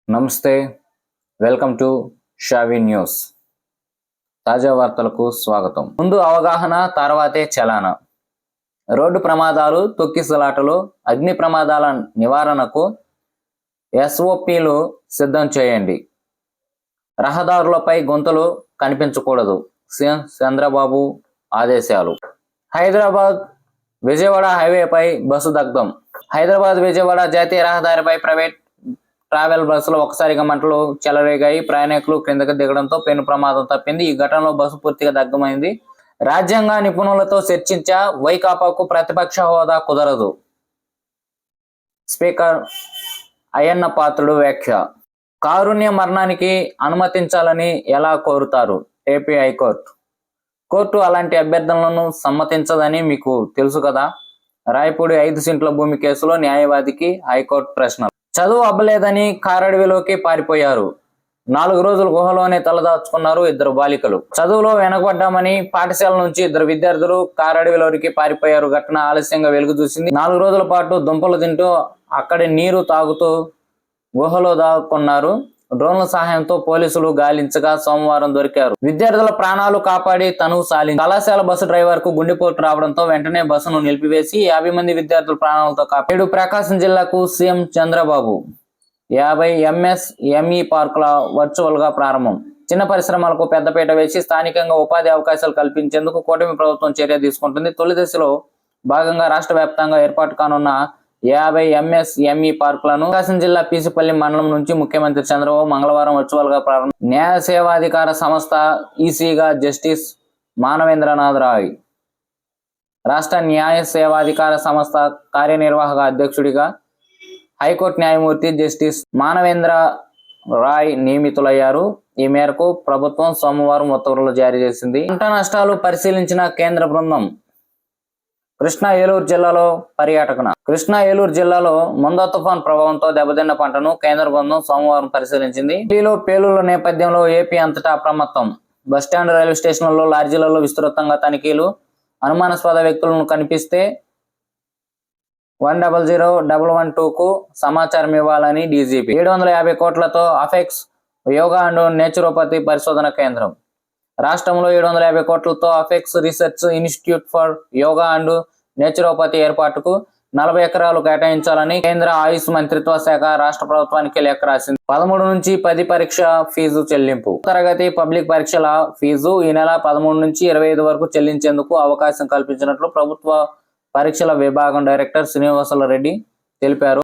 నమస్తే, welcome to Shavi news. తాజా వార్తలకు స్వాగతం. ముందు అవగాహన, తర్వాతే చలాన. రోడ్డు ప్రమాదాలు, తొక్కిసలాటలు, అగ్ని ప్రమాదాల నివారణకు SOPలు సిద్ధం చేయండి. రహదారులపై గుంతలు కనిపించకూడదు. సీఎం చంద్రబాబు ఆదేశాలు. హైదరాబాద్ విజయవాడ హైవేపై బస్సు దగ్ధం. హైదరాబాద్ విజయవాడ జాతీయ రహదారిపై ప్రైవేట్ ట్రావెల్ బస్సులో ఒక్కసారిగా మంటలు చెలరేగాయి. ప్రయాణికులు క్రిందకు దిగడంతో పెను ప్రమాదం తప్పింది. ఈ ఘటనలో బస్సు పూర్తిగా దగ్ధమైంది. రాజ్యాంగ నిపుణులతో చర్చించా, వైకాపాకు ప్రతిపక్ష హోదా కుదరదు. స్పీకర్ అయ్యన్న పాత్రుడు వ్యాఖ్య. కారుణ్య మరణానికి అనుమతించాలని ఎలా కోరుతారు? AP high court. కోర్టు అలాంటి అభ్యర్థనలను సమ్మతించదని మీకు తెలుసు కదా. రాయపూడి 5 సెంట్ల భూమి కేసులో న్యాయవాదికి హైకోర్టు ప్రశ్నలు. చదువు అవ్వలేదని కారడవిలోకి పారిపోయారు. 4 రోజులు గుహలోనే తలదాచుకున్నారు 2 బాలికలు. చదువులో వెనకబడ్డామని పాఠశాల నుంచి 2 విద్యార్థులు కారడవిలోకి పారిపోయారు. ఘటన ఆలస్యంగా వెలుగు చూసింది. 4 రోజుల పాటు దుంపలు తింటూ అక్కడి నీరు తాగుతూ గుహలో దాక్కున్నారు. డ్రోన్ల సహాయంతో పోలీసులు గాలించగా సోమవారం దొరికారు. విద్యార్థుల ప్రాణాలు కాపాడి తనువు సాలింది. కళాశాల బస్సు డ్రైవర్ కు గుండెపోటు రావడంతో వెంటనే బస్సును నిలిపివేసి 50 మంది విద్యార్థుల ప్రాణాలతో కాపాడు. ప్రకాశం జిల్లాకు సీఎం చంద్రబాబు 50 MSME పార్కుల వర్చువల్ గా ప్రారంభం. చిన్న పరిశ్రమలకు పెద్దపీట వేసి స్థానికంగా ఉపాధి అవకాశాలు కల్పించేందుకు కూటమి ప్రభుత్వం చర్య తీసుకుంటుంది. తొలి దశలో భాగంగా రాష్ట్ర వ్యాప్తంగా ఏర్పాటు కానున్న 50 MSME పార్కులను ప్రకాశం జిల్లా పీసిపల్లి మండలం నుంచి ముఖ్యమంత్రి చంద్రబాబు మంగళవారం వర్చువల్ గా ప్రారంభం. న్యాయ సేవాధికార సంస్థ ఈసీగా జస్టిస్ మానవేంద్రనాథ్ రాయ్, రాష్ట్ర న్యాయ సేవాధికార సంస్థ కార్యనిర్వాహక అధ్యక్షుడిగా హైకోర్టు న్యాయమూర్తి జస్టిస్ మానవేంద్ర రాయ్ నియమితులయ్యారు. ఈ మేరకు ప్రభుత్వం సోమవారం ఉత్తర్వులు జారీ చేసింది. పంట నష్టాలు పరిశీలించిన కేంద్ర బృందం. కృష్ణా ఏలూరు జిల్లాలో పర్యాటకన. కృష్ణా ఏలూరు జిల్లాలో మొందా తుఫాన్ ప్రభావంతో దెబ్బతిన్న పంటను కేంద్ర బృందం సోమవారం పరిశీలించింది. ఢిల్లీలో పేలుళ్ల నేపథ్యంలో ఏపీ అంతటా అప్రమత్తం. బస్టాండ్, రైల్వే స్టేషన్లలో, లాడ్జీలలో విస్తృతంగా తనిఖీలు. అనుమానాస్పద వ్యక్తులను కనిపిస్తే 100-112కు సమాచారం ఇవ్వాలని డీజీపీ. 750 కోట్లతో అఫెక్స్ యోగా అండ్ నేచురోపతి పరిశోధన కేంద్రం. రాష్ట్రంలో 750 కోట్లతో affix research institute for yoga and naturopathy ఏర్పాటుకు 40 ఎకరాలు కేటాయించాలని కేంద్ర ఆయుష్ మంత్రిత్వ శాఖ రాష్ట్ర ప్రభుత్వానికి లేఖ రాసింది. 13 నుంచి 10 పరీక్ష ఫీజు చెల్లింపు. తరగతి పబ్లిక్ పరీక్షల ఫీజు ఈ నెల 13 నుంచి 25 వరకు చెల్లించేందుకు అవకాశం కల్పించినట్లు ప్రభుత్వ పరీక్షల విభాగం డైరెక్టర్ శ్రీనివాసుల రెడ్డి తెలిపారు.